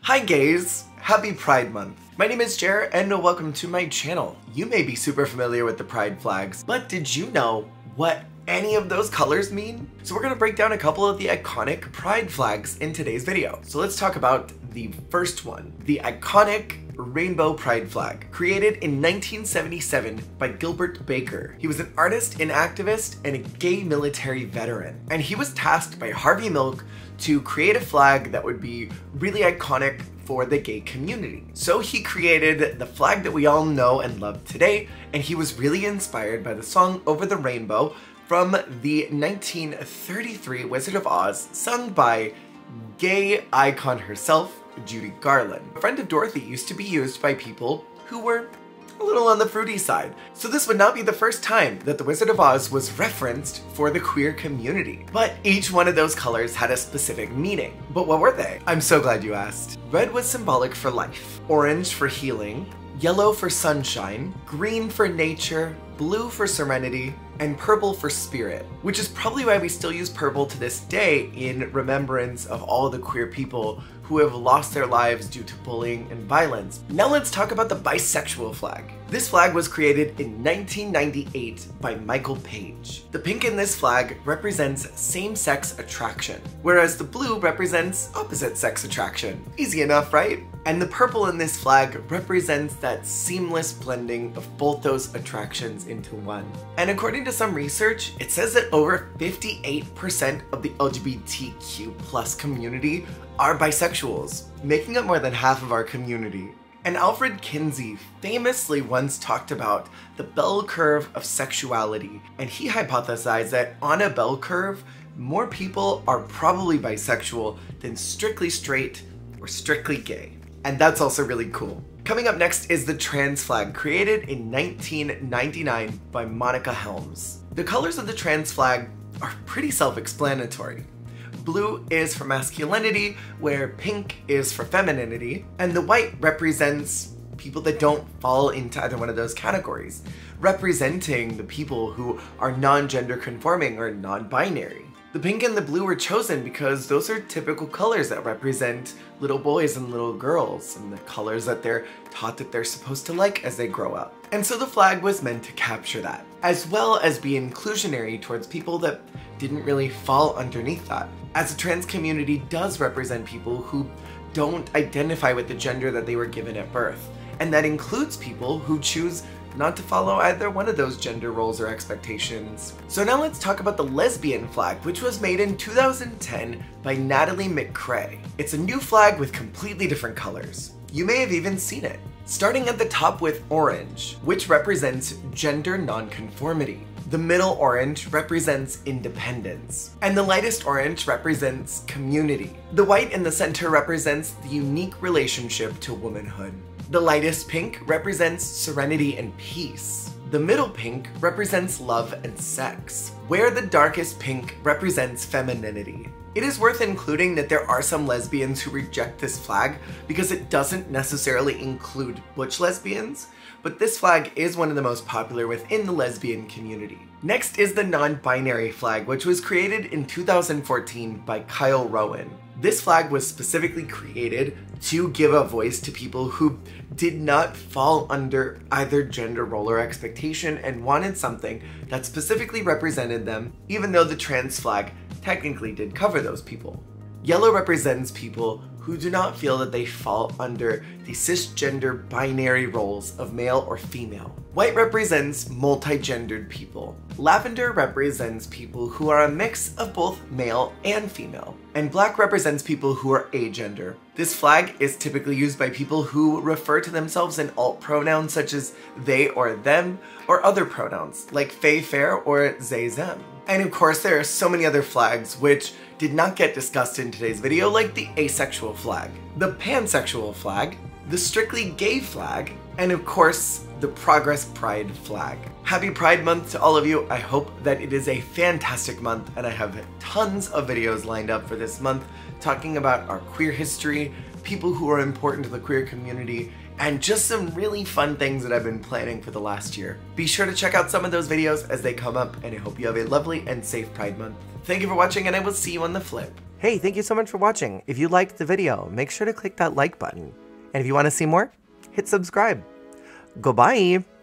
Hi gays! Happy Pride Month! My name is Jer and welcome to my channel. You may be super familiar with the pride flags, but did you know what any of those colors mean? So we're gonna break down a couple of the iconic pride flags in today's video. So let's talk about the first one, the iconic rainbow pride flag, created in 1977 by Gilbert Baker. He was an artist, an activist, and a gay military veteran. And he was tasked by Harvey Milk to create a flag that would be really iconic for the gay community. So he created the flag that we all know and love today, and he was really inspired by the song Over the Rainbow from the 1933 Wizard of Oz, sung by gay icon herself, Judy Garland. A friend of Dorothy used to be used by people who were a little on the fruity side. So this would not be the first time that the Wizard of Oz was referenced for the queer community. But each one of those colors had a specific meaning. But what were they? I'm so glad you asked. Red was symbolic for life, orange for healing, yellow for sunshine, green for nature, blue for serenity, and purple for spirit, which is probably why we still use purple to this day in remembrance of all the queer people who have lost their lives due to bullying and violence. Now let's talk about the bisexual flag. This flag was created in 1998 by Michael Page. The pink in this flag represents same-sex attraction, whereas the blue represents opposite-sex attraction. Easy enough, right? And the purple in this flag represents that seamless blending of both those attractions into one. And according to some research, it says that over 58% of the LGBTQ+ community are bisexuals, making up more than half of our community. And Alfred Kinsey famously once talked about the bell curve of sexuality, and he hypothesized that on a bell curve, more people are probably bisexual than strictly straight or strictly gay. And that's also really cool. Coming up next is the trans flag, created in 1999 by Monica Helms. The colors of the trans flag are pretty self-explanatory. Blue is for masculinity, where pink is for femininity, and the white represents people that don't fall into either one of those categories, representing the people who are non-gender conforming or non-binary. The pink and the blue were chosen because those are typical colors that represent little boys and little girls, and the colors that they're taught that they're supposed to like as they grow up. And so the flag was meant to capture that, as well as be inclusionary towards people that didn't really fall underneath that, as the trans community does represent people who don't identify with the gender that they were given at birth. And that includes people who choose not to follow either one of those gender roles or expectations. So now let's talk about the lesbian flag, which was made in 2010 by Natalie McCrae. It's a new flag with completely different colors. You may have even seen it. Starting at the top with orange, which represents gender nonconformity. The middle orange represents independence, and the lightest orange represents community. The white in the center represents the unique relationship to womanhood. The lightest pink represents serenity and peace. The middle pink represents love and sex, where the darkest pink represents femininity. It is worth including that there are some lesbians who reject this flag because it doesn't necessarily include butch lesbians, but this flag is one of the most popular within the lesbian community. Next is the non-binary flag, which was created in 2014 by Kyle Rowan. This flag was specifically created to give a voice to people who did not fall under either gender role or expectation and wanted something that specifically represented them, even though the trans flag technically did cover those people. Yellow represents people who do not feel that they fall under the cisgender binary roles of male or female. White represents multi-gendered people. Lavender represents people who are a mix of both male and female. And black represents people who are agender. This flag is typically used by people who refer to themselves in alt pronouns such as they or them, or other pronouns like fey, fair, or they, them. And of course, there are so many other flags which did not get discussed in today's video, like the asexual flag, the pansexual flag, the strictly gay flag, and of course, the Progress Pride flag. Happy Pride Month to all of you. I hope that it is a fantastic month, and I have tons of videos lined up for this month talking about our queer history, people who are important to the queer community, and just some really fun things that I've been planning for the last year. Be sure to check out some of those videos as they come up, and I hope you have a lovely and safe Pride Month. Thank you for watching, and I will see you on the flip. Hey, thank you so much for watching. If you liked the video, make sure to click that like button. And if you want to see more, hit subscribe. Goodbye!